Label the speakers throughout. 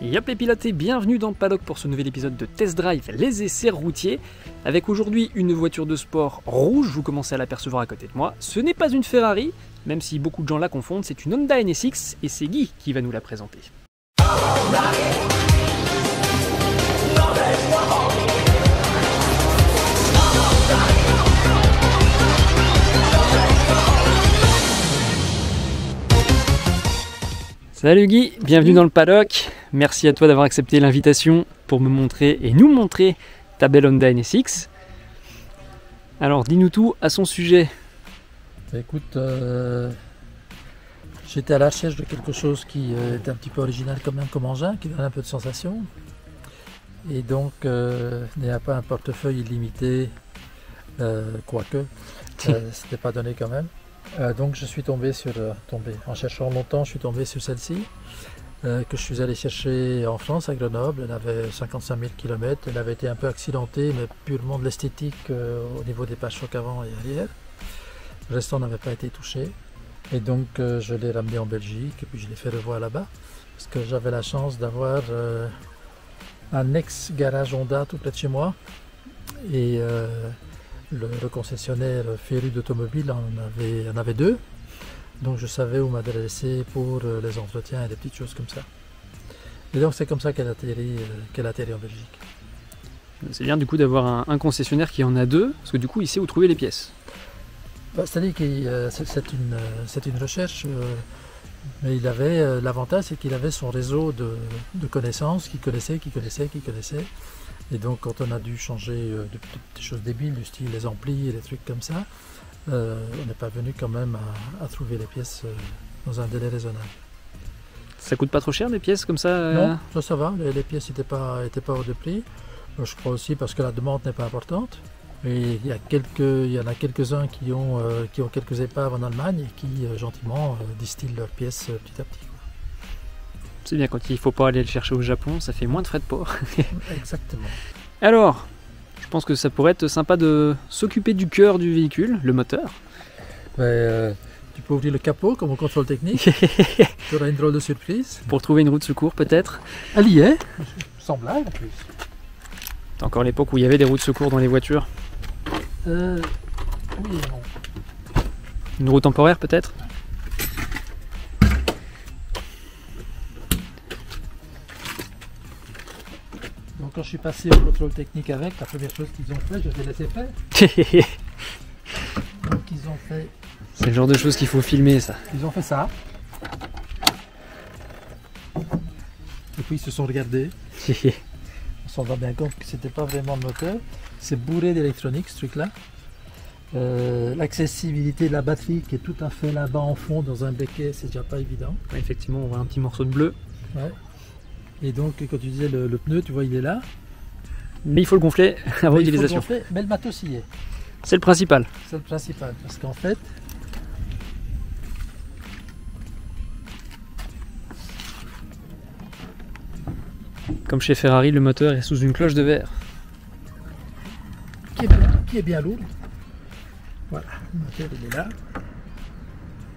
Speaker 1: Yop les pilotes, bienvenue dans le paddock pour ce nouvel épisode de Test Drive, les essais routiers. Avec aujourd'hui une voiture de sport rouge, vous commencez à l'apercevoir à côté de moi. Ce n'est pas une Ferrari, même si beaucoup de gens la confondent, c'est une Honda NSX et c'est Guy qui va nous la présenter. Salut Guy, bienvenue dans le paddock. Merci à toi d'avoir accepté l'invitation pour me montrer et nous montrer ta belle Honda NSX. Alors dis-nous tout à son sujet.
Speaker 2: Écoute, j'étais à la recherche de quelque chose qui était un petit peu original quand même comme engin, qui donne un peu de sensation. Et donc, n'ayant pas un portefeuille illimité, quoique, c'était pas donné quand même. Donc je suis tombé sur, en cherchant longtemps, je suis tombé sur celle-ci, que je suis allé chercher en France, à Grenoble. Elle avait 55 000 km, elle avait été un peu accidentée, mais purement de l'esthétique au niveau des pare-chocs avant et arrière. Le restant n'avait pas été touché. Et donc je l'ai ramené en Belgique, et puis je l'ai fait revoir là-bas, parce que j'avais la chance d'avoir un ex-garage Honda tout près de chez moi. Et le concessionnaire féru d'automobile en avait deux, donc je savais où m'adresser pour les entretiens et des petites choses comme ça. Et donc c'est comme ça qu'elle atterrit en Belgique.
Speaker 1: C'est bien du coup d'avoir un concessionnaire qui en a deux, parce que du coup il sait où trouver les pièces.
Speaker 2: C'est-à-dire que c'est une recherche, mais il avait l'avantage, c'est qu'il avait son réseau de connaissances, qui connaissait. Et donc quand on a dû changer des choses débiles, du style les amplis et des trucs comme ça, on n'est pas venu quand même à trouver les pièces dans un délai raisonnable.
Speaker 1: Ça coûte pas trop cher les pièces comme ça
Speaker 2: Non, ça va, les pièces n'étaient pas hors de prix. Je crois aussi parce que la demande n'est pas importante. Et il y en a quelques-uns qui ont quelques épaves en Allemagne et qui gentiment distillent leurs pièces petit à petit.
Speaker 1: C'est bien, quand il ne faut pas aller le chercher au Japon, ça fait moins de frais de port.
Speaker 2: Exactement. Alors,
Speaker 1: je pense que ça pourrait être sympa de s'occuper du cœur du véhicule, le moteur.
Speaker 2: Tu peux ouvrir le capot comme au contrôle technique. Tu auras une drôle de surprise.
Speaker 1: Pour trouver une roue de secours peut-être.
Speaker 2: Elle y est, sans blague en plus.
Speaker 1: C'est encore l'époque où il y avait des roues de secours dans les voitures.
Speaker 2: Oui et non.
Speaker 1: Une roue temporaire peut-être.
Speaker 2: Donc quand je suis passé au contrôle technique avec, la première chose qu'ils ont fait, je les ai laissés faire. Donc ils ont fait...
Speaker 1: C'est le genre de choses qu'il faut filmer ça.
Speaker 2: Ils ont fait ça. Et puis ils se sont regardés. On s'en rend bien compte que c'était pas vraiment le moteur. C'est bourré d'électronique ce truc là. L'accessibilité de la batterie qui est tout à fait là-bas en fond dans un béquet, c'est déjà pas évident.
Speaker 1: Ouais, effectivement, on voit un petit morceau de bleu.
Speaker 2: Ouais. Et donc quand tu disais le pneu, tu vois il est là.
Speaker 1: Mais il faut le gonfler avant l'utilisation.
Speaker 2: Mais le matos y est.
Speaker 1: C'est le principal.
Speaker 2: C'est le principal parce qu'en fait,
Speaker 1: comme chez Ferrari, le moteur est sous une cloche de verre.
Speaker 2: Qui est bien lourd. Voilà, le moteur il est là.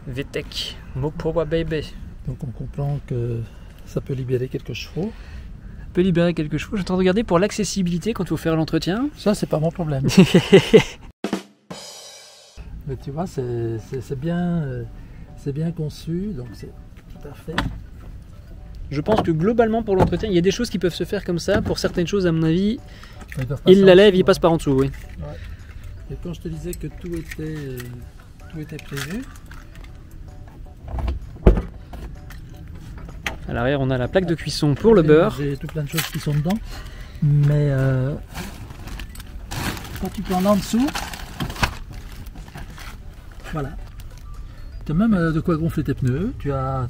Speaker 1: VTEC, Mopowa Baby.
Speaker 2: Donc on comprend que ça peut libérer quelques chevaux.
Speaker 1: Peut libérer quelques chevaux. Je suis en train de regarder pour l'accessibilité quand il faut faire l'entretien.
Speaker 2: Ça c'est pas mon problème. Mais tu vois, c'est bien conçu, donc c'est tout à fait.
Speaker 1: Je pense que globalement pour l'entretien, il y a des choses qui peuvent se faire comme ça. Pour certaines choses, à mon avis, il la lève, il passe par en dessous, oui.
Speaker 2: Ouais. Et quand je te disais que tout était prévu.
Speaker 1: À l'arrière, on a la plaque de cuisson pour le beurre.
Speaker 2: J'ai tout plein de choses qui sont dedans. Mais quand tu prends là en dessous, voilà. Tu as même de quoi gonfler tes pneus. Tu as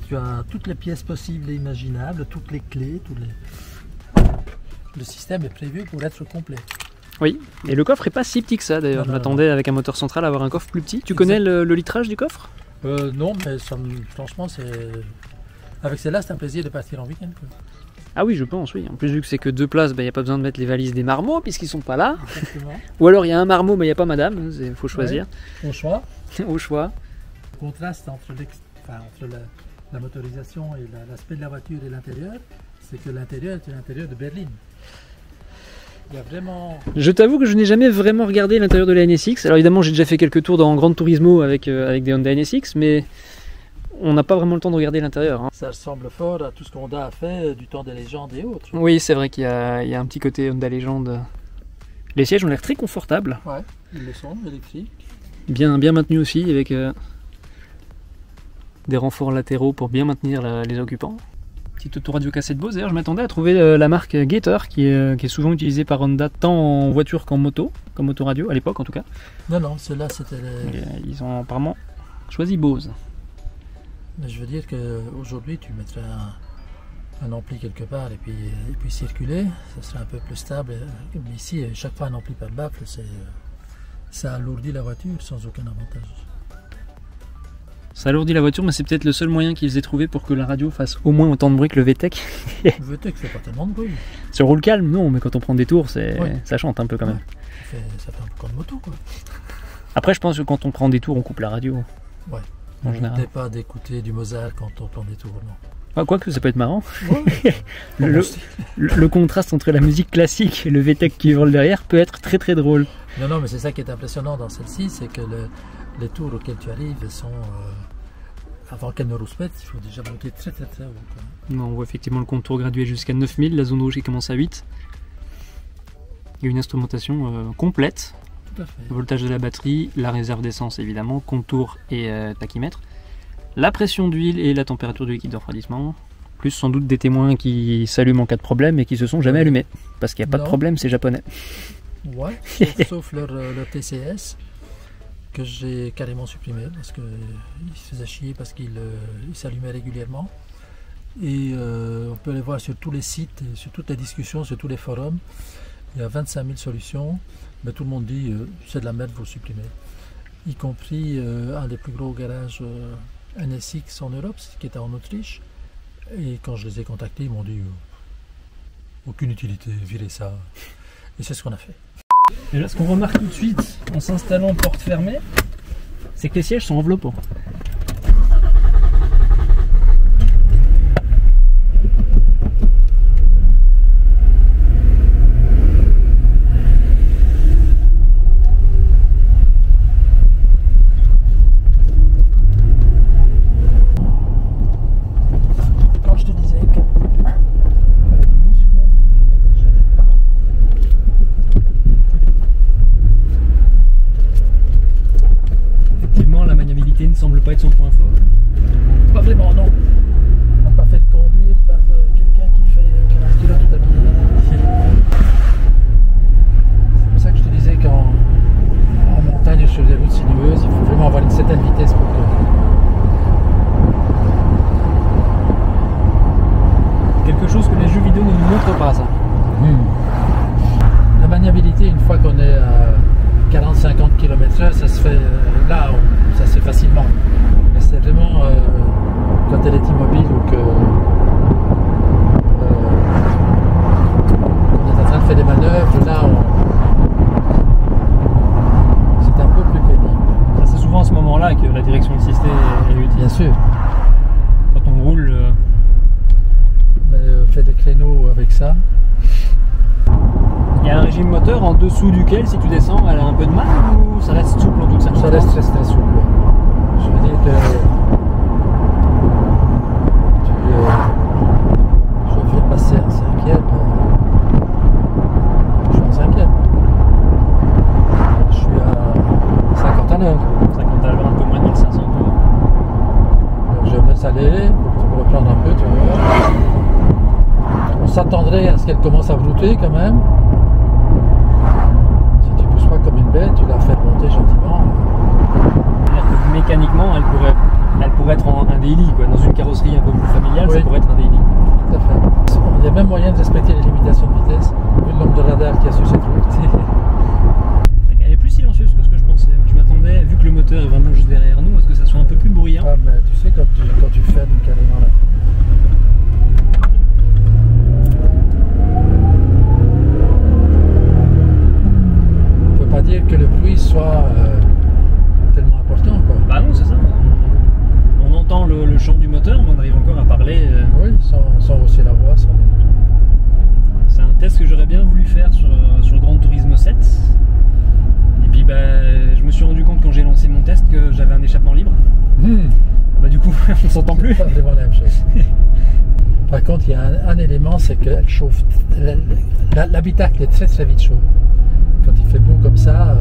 Speaker 2: toutes les pièces possibles et imaginables, toutes les clés, Le système est prévu pour être complet.
Speaker 1: Oui, et le coffre est pas si petit que ça d'ailleurs. Je m'attendais avec un moteur central à avoir un coffre plus petit. Tu connais le litrage du coffre ?
Speaker 2: Non, mais franchement, avec celle-là, c'est un plaisir de partir en week-end.
Speaker 1: Ah oui, je pense, oui. En plus, vu que c'est que 2 places, il n'y a pas besoin de mettre les valises des marmots puisqu'ils sont pas là.
Speaker 2: Exactement.
Speaker 1: Ou alors il y a un marmot, mais il n'y a pas madame. Il faut choisir.
Speaker 2: Ouais, au choix.
Speaker 1: Au choix.
Speaker 2: Le contraste entre la motorisation et l'aspect de la voiture et l'intérieur, c'est que l'intérieur est l'intérieur de Berlin. Il y a vraiment...
Speaker 1: Je t'avoue que je n'ai jamais vraiment regardé l'intérieur de la NSX. Alors évidemment, j'ai déjà fait quelques tours dans Gran Turismo avec des Honda NSX, mais on n'a pas vraiment le temps de regarder l'intérieur. Hein.
Speaker 2: Ça ressemble fort à tout ce qu'Honda a fait du temps des légendes et autres.
Speaker 1: Oui, c'est vrai qu'il y a un petit côté Honda légende. Les sièges ont l'air très confortables.
Speaker 2: Ouais, ils le sont, électriques.
Speaker 1: Bien maintenus aussi, avec des renforts latéraux pour bien maintenir les occupants. Petite autoradio cassette Bose. D'ailleurs, je m'attendais à trouver la marque Gator, qui est souvent utilisée par Honda, tant en voiture qu'en moto, comme autoradio, à l'époque en tout cas.
Speaker 2: Non, ceux-là c'était les...
Speaker 1: Ils ont apparemment choisi Bose.
Speaker 2: Mais je veux dire qu'aujourd'hui, tu mettrais un ampli quelque part et puis circuler, ça serait un peu plus stable. Mais ici, chaque fois un ampli par baffle, ça alourdit la voiture sans aucun avantage.
Speaker 1: Ça alourdit la voiture, mais c'est peut-être le seul moyen qu'ils aient trouvé pour que la radio fasse au moins autant de bruit que le VTEC.
Speaker 2: Le VTEC fait pas tellement de bruit.
Speaker 1: Sur roule calme, non, mais quand on prend des tours, ça chante un peu quand même.
Speaker 2: Ouais, ça fait un peu comme moto, quoi.
Speaker 1: Après, je pense que quand on prend des tours, on coupe la radio.
Speaker 2: Ouais.
Speaker 1: En général.
Speaker 2: N'arrêtez pas d'écouter du Mozart quand on prend des tours, non.
Speaker 1: Ah, quoique, ça peut être marrant.
Speaker 2: Ouais.
Speaker 1: le contraste entre la musique classique et le VTEC qui hurle derrière peut être très très drôle.
Speaker 2: Non, mais c'est ça qui est impressionnant dans celle-ci, c'est que les tours auxquelles tu arrives sont... avant qu'elles ne rouspètent, il faut déjà monter très haut. Quoi.
Speaker 1: Non, on voit effectivement le contour gradué jusqu'à 9000, la zone rouge qui commence à 8. Il y a une instrumentation complète.
Speaker 2: Tout à fait.
Speaker 1: Le voltage de la batterie, la réserve d'essence évidemment, contour et tachymètre. La pression d'huile et la température du liquide de refroidissement. Plus sans doute des témoins qui s'allument en cas de problème et qui se sont jamais allumés. Parce qu'il n'y a pas de problème, c'est japonais.
Speaker 2: Ouais, sauf leur TCS. Que j'ai carrément supprimé parce qu'il se faisait chier parce qu'il s'allumait régulièrement. Et on peut les voir sur tous les sites, sur toutes les discussions, sur tous les forums. Il y a 25 000 solutions, mais tout le monde dit c'est de la merde, il faut le supprimer. Y compris un des plus gros garages NSX en Europe, qui était en Autriche. Et quand je les ai contactés, ils m'ont dit aucune utilité, virez ça. Et c'est ce qu'on a fait.
Speaker 1: Et là, ce qu'on remarque tout de suite en s'installant porte fermée, c'est que les sièges sont enveloppants.
Speaker 2: Quand je te disais que avec du muscle, je n'exagérais pas.
Speaker 1: Effectivement, la maniabilité ne semble pas être son point fort.
Speaker 2: Pas vraiment, non. On n'a pas fait conduire par quelqu'un qui fait 40 kg tout habillé. C'est pour ça que je te disais qu'en montagne ou sur des routes sinueuses, il faut vraiment avoir une certaine vitesse pour conduire.
Speaker 1: Quelque chose que les jeux vidéo ne nous montrent pas, ça.
Speaker 2: La maniabilité, une fois qu'on est à 40-50 km/h, ça se fait ça se fait facilement. Mais c'est vraiment quand elle est immobile ou que on est en train de faire des manœuvres, là c'est un peu plus pénible.
Speaker 1: C'est souvent à ce moment-là que la direction assistée est utile.
Speaker 2: Bien sûr.
Speaker 1: Quand on roule...
Speaker 2: Mais fait des créneaux avec ça.
Speaker 1: Il y a un régime moteur en dessous duquel, si tu descends, elle a un peu de mal ou ça reste souple en toute
Speaker 2: Ça
Speaker 1: circonstance?
Speaker 2: reste très souple. Je veux dire que je vais passer en cinquième. Je suis en cinquième. Je suis à 50 à l'heure.
Speaker 1: 50 à l'heure, un peu moins de 1500 tours.
Speaker 2: Donc je laisse aller pour reprendre un peu, tu vois. On s'attendrait à ce qu'elle commence à brouter quand même. Si tu pousses pas comme une bête, tu la fais monter gentiment.
Speaker 1: C'est-à-dire que mécaniquement, elle pourrait être un daily, quoi. Dans une carrosserie un peu plus familiale,
Speaker 2: Oui.
Speaker 1: ça pourrait être un daily.
Speaker 2: Tout à fait. Il y a même moyen de respecter les limitations de vitesse, vu le nombre de radars qu'il y a sur cette route.
Speaker 1: Elle est plus silencieuse que ce que je pensais. Je m'attendais, vu que le moteur est vraiment juste derrière nous, à ce que ça soit un peu plus bruyant.
Speaker 2: Ah, mais tu sais, quand tu fermes carrément là. On peut pas dire que le bruit soit tellement important, quoi.
Speaker 1: Bah non, c'est ça. On entend le chant du moteur, mais on arrive encore à parler.
Speaker 2: Oui, sans hausser la voix, sans
Speaker 1: faire sur Gran Turismo 7. Et puis je me suis rendu compte quand j'ai lancé mon test que j'avais un échappement libre. Du coup, on s'entend plus.
Speaker 2: C'est pas vraiment la même chose. Par contre, il y a un élément, c'est qu'elle chauffe. L'habitacle est très très vite chaud. Quand il fait beau comme ça,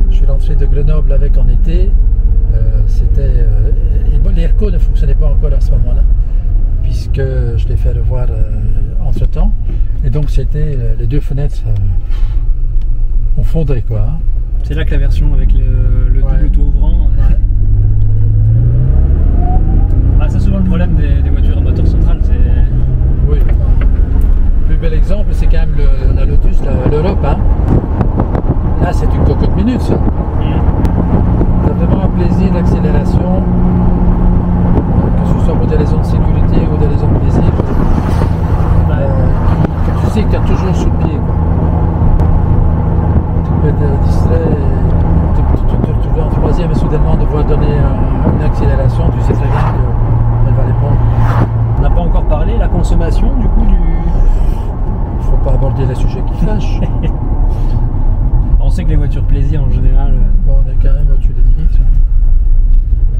Speaker 2: je suis rentré de Grenoble avec en été. L'airco ne fonctionnait pas encore à ce moment-là, puisque je l'ai fait revoir entre temps. Et donc, c'était les deux fenêtres ont fondé quoi. Hein.
Speaker 1: C'est là que la version avec le double toit ouvrant.
Speaker 2: Ouais.
Speaker 1: C'est souvent le problème des voitures à moteur central.
Speaker 2: Oui. Le plus bel exemple, c'est quand même la Lotus, l'Europe. Hein. Là, c'est une cocotte minute, ça. C'est vraiment un plaisir d'accélération, que ce soit pour des raisons de sécurité ou des raisons de plaisir, que tu sais que tu as toujours sous le pied. Quoi. Tu peux être distrait, te retrouver en troisième et soudainement devoir donner une accélération, tu sais très bien qu'elle va répondre.
Speaker 1: On n'a pas encore parlé, la consommation du coup du...
Speaker 2: Il ne faut pas aborder les sujets qui fâchent.
Speaker 1: On sait que les voitures plaisir en général...
Speaker 2: Bon, on est quand même au-dessus des limites.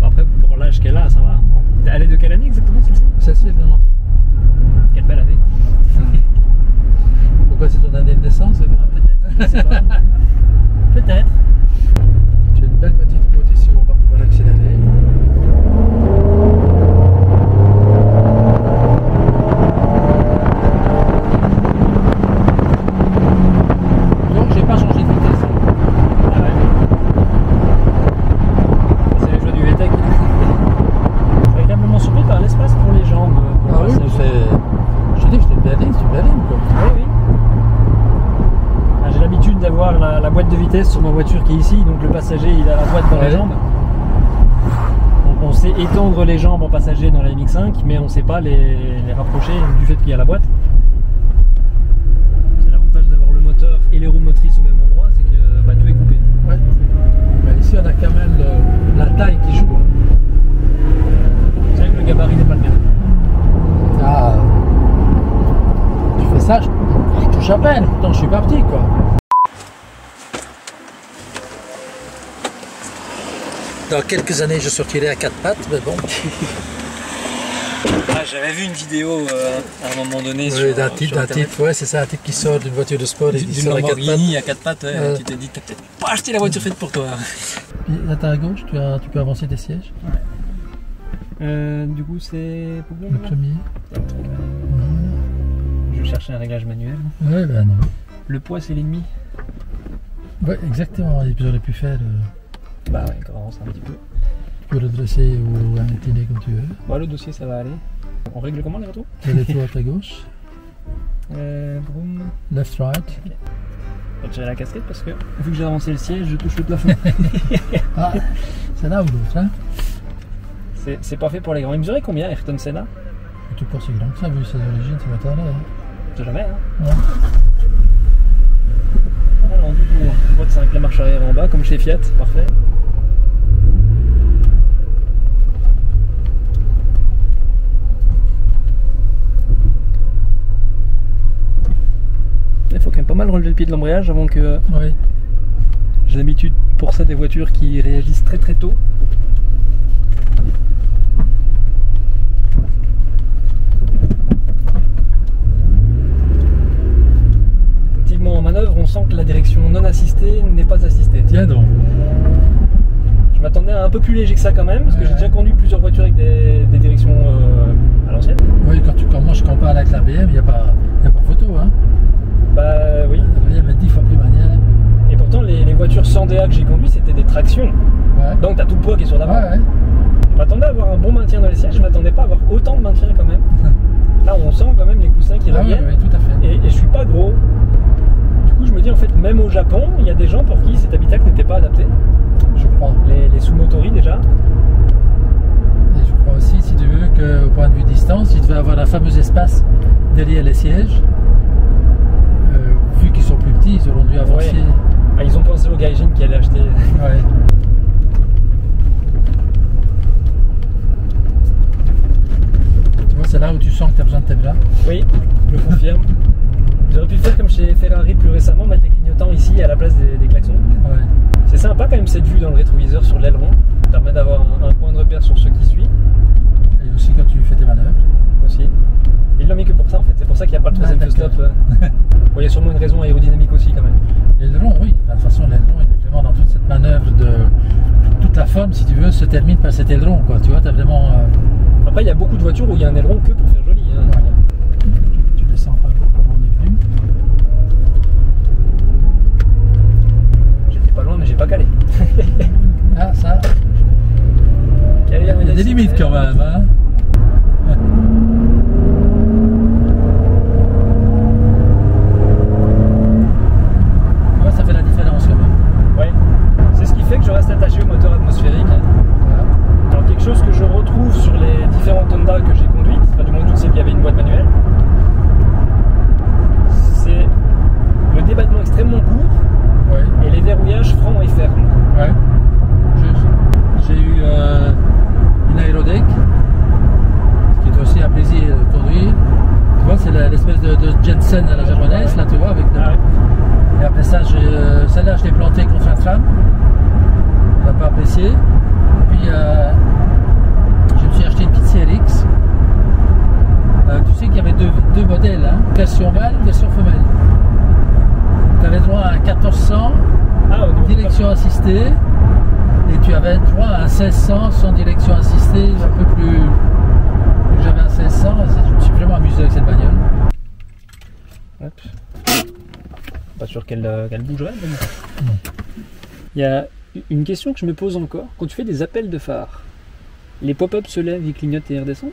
Speaker 1: Après, pour l'âge qu'elle a, ça va. Elle est de quelle année exactement celle-ci ?
Speaker 2: Celle-ci est de 91.
Speaker 1: Quelle belle année.
Speaker 2: Pourquoi c'est ton année de naissance?
Speaker 1: Peut-être, je sais pas. Peut-être.
Speaker 2: Tu as une belle petite côte ici où on va pouvoir accélérer. Donc j'ai pas changé de vitesse.
Speaker 1: Ah ouais. C'est les joies du VTEC. Je suis agréablement surpris par l'espace pour les jambes.
Speaker 2: Ah oui, je te dis que c'est une belle ligne, quoi.
Speaker 1: Oui, oui. J'ai l'habitude d'avoir la boîte de vitesse sur ma voiture qui est ici, donc le passager il a la boîte dans les jambes. Donc on sait étendre les jambes en passager dans la MX5, mais on ne sait pas les rapprocher du fait qu'il y a la boîte. C'est l'avantage d'avoir le moteur et les roues motrices au même endroit, c'est que tout est coupé.
Speaker 2: Ouais. Mais ici on a quand même la taille qui joue. Hein.
Speaker 1: C'est vrai que le gabarit n'est pas le même.
Speaker 2: Ah, tu fais ça, je touche à peine, pourtant je suis parti quoi. Dans quelques années je sortirai à quatre pattes, mais bon.
Speaker 1: J'avais vu une vidéo à un moment donné
Speaker 2: d'un type, ouais c'est ça, un type qui sort d'une voiture de sport et qui sort à quatre pattes.
Speaker 1: À quatre pattes, ouais, tu t'es dit t'as peut-être pas acheté la voiture faite pour toi.
Speaker 2: Puis là t'as à gauche, tu peux avancer tes sièges.
Speaker 1: Ouais. Du coup c'est
Speaker 2: le premier.
Speaker 1: Je vais chercher un réglage manuel.
Speaker 2: Ouais ben non.
Speaker 1: Le poids c'est l'ennemi.
Speaker 2: Ouais exactement, j'aurais pu faire.
Speaker 1: Bah ouais, on avance un petit peu.
Speaker 2: Tu peux redresser ou incliner comme tu veux.
Speaker 1: Bon, le dossier ça va aller. On règle comment les retours?
Speaker 2: Et les tours à ta gauche.
Speaker 1: Broom.
Speaker 2: Left, right.
Speaker 1: Okay. Je vais tirer la casquette parce que vu que j'ai avancé le siège, je touche le plafond.
Speaker 2: Ah, c'est là ou l'autre, hein?
Speaker 1: C'est pas fait pour les grands. Il mesurait combien Ayrton Senna?
Speaker 2: Tu pas si grand que ça, vu ses origines, ce matin-là. Hein.
Speaker 1: C'est jamais, hein?
Speaker 2: Ouais.
Speaker 1: Alors, du coup, on voit que c'est avec la marche arrière en bas, comme chez Fiat, parfait. Il faut quand même pas mal relever le pied de l'embrayage avant que...
Speaker 2: Oui.
Speaker 1: J'ai l'habitude pour ça des voitures qui réagissent très très tôt. Effectivement, en manœuvre, on sent que la direction non assistée n'est pas assistée.
Speaker 2: Tiens donc.
Speaker 1: Je m'attendais à un peu plus léger que ça quand même, parce que j'ai déjà conduit plusieurs voitures avec des directions à l'ancienne.
Speaker 2: Oui, quand moi je compare avec la BM, il n'y a pas photo. Hein.
Speaker 1: Bah oui.
Speaker 2: La BM est 10 fois plus manuelle.
Speaker 1: Et pourtant, les voitures sans DA que j'ai conduites, c'était des tractions.
Speaker 2: Ouais.
Speaker 1: Donc tu as tout le poids qui est sur l'avant.
Speaker 2: Ouais.
Speaker 1: Je m'attendais à avoir un bon maintien dans les sièges, je m'attendais pas à avoir autant de maintien quand même. Là, on sent quand même les coussins qui reviennent.
Speaker 2: Oui, tout à fait.
Speaker 1: Et je suis pas gros. Du coup, je me dis en fait, même au Japon, il y a des gens pour qui cet habitacle n'était pas adapté.
Speaker 2: Je crois.
Speaker 1: Les sous-motories déjà.
Speaker 2: Et je crois aussi, si tu veux, qu'au point de vue distance, il devait avoir un fameux espace derrière les sièges. Vu qu'ils sont plus petits, ils auront dû avancer.
Speaker 1: Ouais. Ah, ils ont pensé au gaijin qui allait acheter.
Speaker 2: Ouais. Tu vois, c'est là où tu sens que tu as besoin de tes bras.
Speaker 1: Oui, je le confirme. J'aurais pu faire comme chez Ferrari plus récemment, mettre les clignotants ici à la place des klaxons.
Speaker 2: Ouais.
Speaker 1: C'est sympa quand même cette vue dans le rétroviseur sur l'aileron. Ça permet d'avoir un point de repère sur ce qui suit.
Speaker 2: Et aussi quand tu fais tes manœuvres.
Speaker 1: Aussi. Ils l'ont mis que pour ça en fait, c'est pour ça qu'il n'y a pas le troisième stop. Bon, il y a sûrement une raison aérodynamique aussi quand même.
Speaker 2: L'aileron, oui, de toute façon l'aileron il est vraiment dans toute cette manœuvre de... Toute la forme, si tu veux, se termine par cet aileron, quoi. Tu vois, tu as vraiment...
Speaker 1: Après, il y a beaucoup de voitures où il y a un aileron que pour faire joli. Hein.
Speaker 2: Ouais. Tu descends pas comme on est venu.
Speaker 1: J'étais pas loin, mais j'ai pas calé.
Speaker 2: Ah, ça...
Speaker 1: Il y
Speaker 2: a des limites quand même, hein. Ouais, ça fait la différence quand même.
Speaker 1: Ouais. C'est ce qui fait que je reste attaché au moteur atmosphérique. Alors quelque chose que je retrouve sur les différentes Honda que j'ai conduites, enfin du moins toutes celles qui avaient une boîte manuelle, c'est le débattement extrêmement court et les verrouillages francs et fermes.
Speaker 2: Ouais. J'ai eu une aérodeck, ce qui est aussi un plaisir de conduire. Tu vois, c'est l'espèce de Jensen à la japonaise, là tu vois, avec Et après ça, celle-là je l'ai plantée contre un tram. On n'a pas apprécié. Puis je me suis acheté une petite CRX. Tu sais qu'il y avait deux modèles, hein, version mâle, version femelle. Tu avais droit à un 1400 direction assistée et tu avais droit à un 1600 sans direction assistée, un peu plus. J'avais un 1600, je me suis vraiment amusé avec cette bagnole.
Speaker 1: Hop. Pas sûr qu'elle bougerait, mais non. Il y a une question que je me pose encore. Quand tu fais des appels de phare, les pop-up se lèvent, ils clignotent et ils redescendent?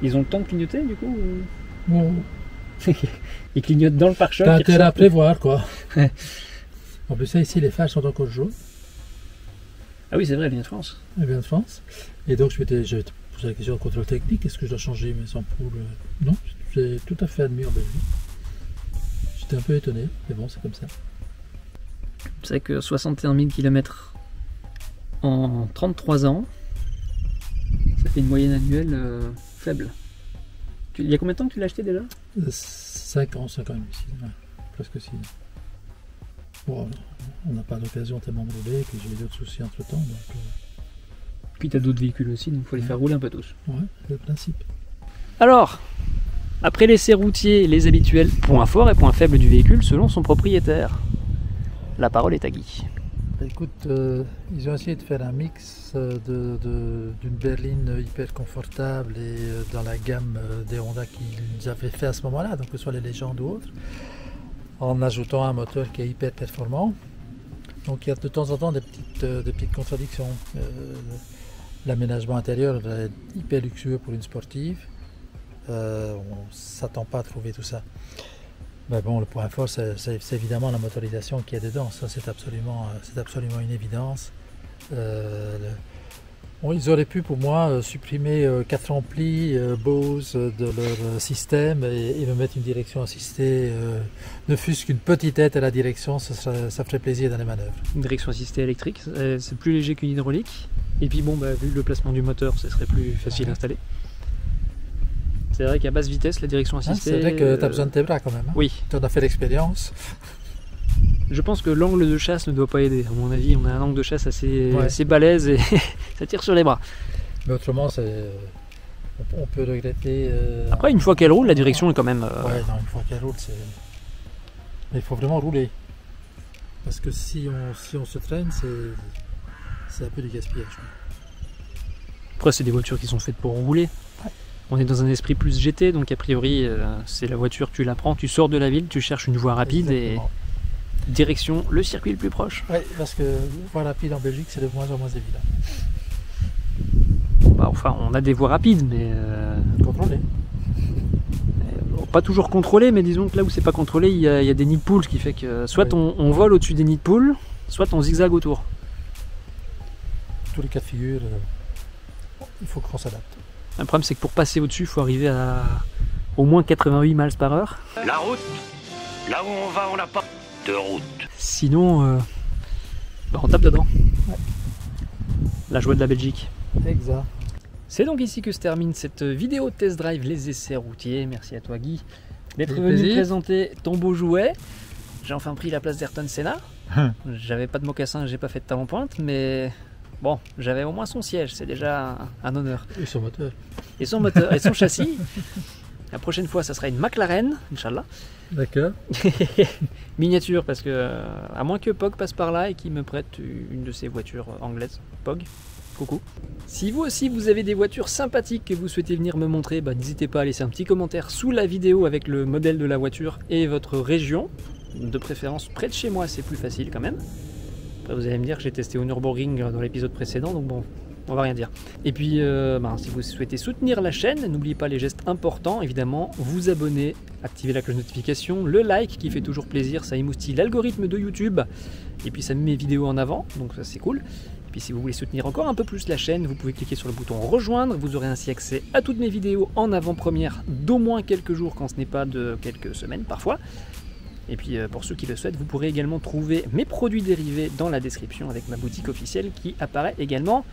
Speaker 1: Ils ont le temps de clignoter du coup ou...
Speaker 2: Bon.
Speaker 1: Ils clignotent dans le pare-choc.
Speaker 2: T'as intérêt à prévoir quoi. En plus ça ici les phares sont encore jaunes.
Speaker 1: Ah oui c'est vrai, elle vient de France.
Speaker 2: Elle vient de France. Et donc je vais te poser la question de contrôle technique, est-ce que je dois changer mes ampoules? Non, c'est tout à fait admis en Belgique. J'étais un peu étonné, mais bon c'est comme ça.
Speaker 1: Vous savez que 61 000 km en 33 ans, ça fait une moyenne annuelle faible. Il y a combien de temps que tu l'as acheté déjà?
Speaker 2: 5 ans, 6, ouais, presque 6 ans. Bon, on n'a pas d'occasion tellement de rouler, puis j'ai eu d'autres soucis entre temps. Donc,
Speaker 1: Puis tu as d'autres véhicules aussi, donc il faut les faire rouler un peu tous.
Speaker 2: Ouais, c'est le principe.
Speaker 1: Alors, après l'essai routier, les habituels points forts et points faibles du véhicule selon son propriétaire. La parole est à Guy.
Speaker 2: Écoute, ils ont essayé de faire un mix d'une berline hyper confortable et dans la gamme des Honda qu'ils avaient fait à ce moment-là, donc que ce soit les légendes ou autres, en ajoutant un moteur qui est hyper performant. Donc il y a de temps en temps des petites contradictions. L'aménagement intérieur est hyper luxueux pour une sportive. On ne s'attend pas à trouver tout ça. Mais bon, le point fort, c'est évidemment la motorisation qui est dedans. Ça, c'est absolument une évidence. Ils auraient pu, pour moi, supprimer 4 amplis Bose de leur système et me mettre une direction assistée, ne fût-ce qu'une petite aide à la direction, ça ferait plaisir dans les manœuvres.
Speaker 1: Une direction assistée électrique, c'est plus léger qu'une hydraulique. Et puis bon, vu le placement du moteur, ce serait plus facile à installer. C'est vrai qu'à basse vitesse, la direction assistée...
Speaker 2: c'est vrai que tu as besoin de tes bras quand même. Hein.
Speaker 1: Oui.
Speaker 2: Tu en as fait l'expérience.
Speaker 1: Je pense que l'angle de chasse ne doit pas aider. À mon avis, on a un angle de chasse assez balèze et ça tire sur les bras.
Speaker 2: Mais autrement, on peut regretter...
Speaker 1: Après, une fois qu'elle roule, la direction est quand même...
Speaker 2: Ouais, non, une fois qu'elle roule, c'est... Mais il faut vraiment rouler. Parce que si on se traîne, c'est un peu du gaspillage.
Speaker 1: Après, c'est des voitures qui sont faites pour rouler. On est dans un esprit plus GT, donc a priori, c'est la voiture, tu la prends, tu sors de la ville, tu cherches une voie rapide. Exactement. Et direction le circuit le plus proche.
Speaker 2: Oui, parce que voie rapide en Belgique, c'est de moins en moins évident.
Speaker 1: Bah, enfin, on a des voies rapides, mais...
Speaker 2: Contrôlées.
Speaker 1: Pas toujours contrôlées, mais disons que là où c'est pas contrôlé, il y a des nids de poules, ce qui fait que soit on vole au-dessus des nids de poules, soit on zigzague autour.
Speaker 2: Tous les cas de figure, il faut qu'on s'adapte.
Speaker 1: Le problème, c'est que pour passer au-dessus, il faut arriver à au moins 88 miles par heure.
Speaker 3: La route, là où on va, on n'a pas de route.
Speaker 1: Sinon, on tape dedans. Ouais. La joie de la Belgique.
Speaker 2: Exact.
Speaker 1: C'est donc ici que se termine cette vidéo test drive les essais routiers. Merci à toi Guy d'être
Speaker 2: fait
Speaker 1: venu
Speaker 2: plaisir.
Speaker 1: présenter ton beau jouet. J'ai enfin pris la place d'Ayrton Senna. J'avais pas de mocassin, j'ai pas fait de talon pointe, mais bon, j'avais au moins son siège, c'est déjà un honneur.
Speaker 2: Et son moteur.
Speaker 1: Et son moteur, et son châssis. La prochaine fois, ça sera une McLaren, Inch'Allah.
Speaker 2: D'accord.
Speaker 1: Miniature, parce que, à moins que Pog passe par là et qu'il me prête une de ses voitures anglaises. Pog, coucou. Si vous aussi vous avez des voitures sympathiques que vous souhaitez venir me montrer, n'hésitez pas à laisser un petit commentaire sous la vidéo avec le modèle de la voiture et votre région. De préférence près de chez moi, c'est plus facile quand même. Après vous allez me dire que j'ai testé au Nürburgring dans l'épisode précédent, donc bon, on va rien dire. Et puis, si vous souhaitez soutenir la chaîne, n'oubliez pas les gestes importants, évidemment, vous abonner, activer la cloche de notification, le like qui fait toujours plaisir, ça émoustille l'algorithme de YouTube, et puis ça met mes vidéos en avant, donc ça c'est cool. Et puis si vous voulez soutenir encore un peu plus la chaîne, vous pouvez cliquer sur le bouton rejoindre, vous aurez ainsi accès à toutes mes vidéos en avant-première d'au moins quelques jours, quand ce n'est pas de quelques semaines parfois. Et puis pour ceux qui le souhaitent, vous pourrez également trouver mes produits dérivés dans la description avec ma boutique officielle qui apparaît également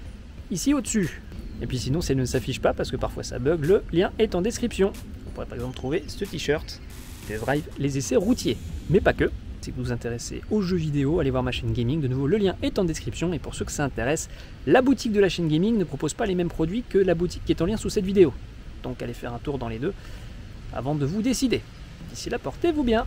Speaker 1: ici au-dessus. Et puis sinon, si elle ne s'affiche pas, parce que parfois ça bug, le lien est en description. Vous pourrez par exemple trouver ce t-shirt, Test Drive, les essais routiers. Mais pas que. Si vous vous intéressez aux jeux vidéo, allez voir ma chaîne gaming. De nouveau, le lien est en description. Et pour ceux que ça intéresse, la boutique de la chaîne gaming ne propose pas les mêmes produits que la boutique qui est en lien sous cette vidéo. Donc allez faire un tour dans les deux avant de vous décider. D'ici là, portez-vous bien.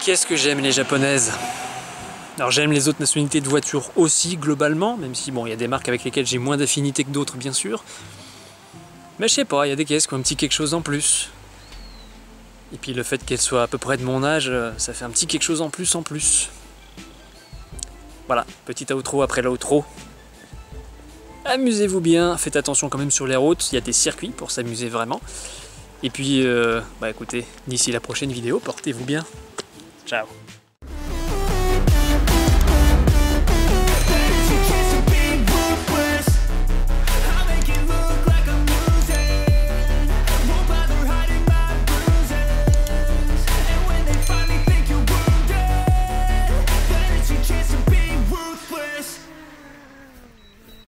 Speaker 1: Qu'est-ce que j'aime les japonaises? Alors j'aime les autres nationalités de voitures aussi globalement, même si bon, il y a des marques avec lesquelles j'ai moins d'affinité que d'autres bien sûr. Mais je sais pas, il y a des caisses qui ont un petit quelque chose en plus. Et puis le fait qu'elles soient à peu près de mon âge, ça fait un petit quelque chose en plus en plus. Voilà, petit outro après l'outro. Amusez-vous bien, faites attention quand même sur les routes, il y a des circuits pour s'amuser vraiment. Et puis, écoutez, d'ici la prochaine vidéo, portez-vous bien. Ciao.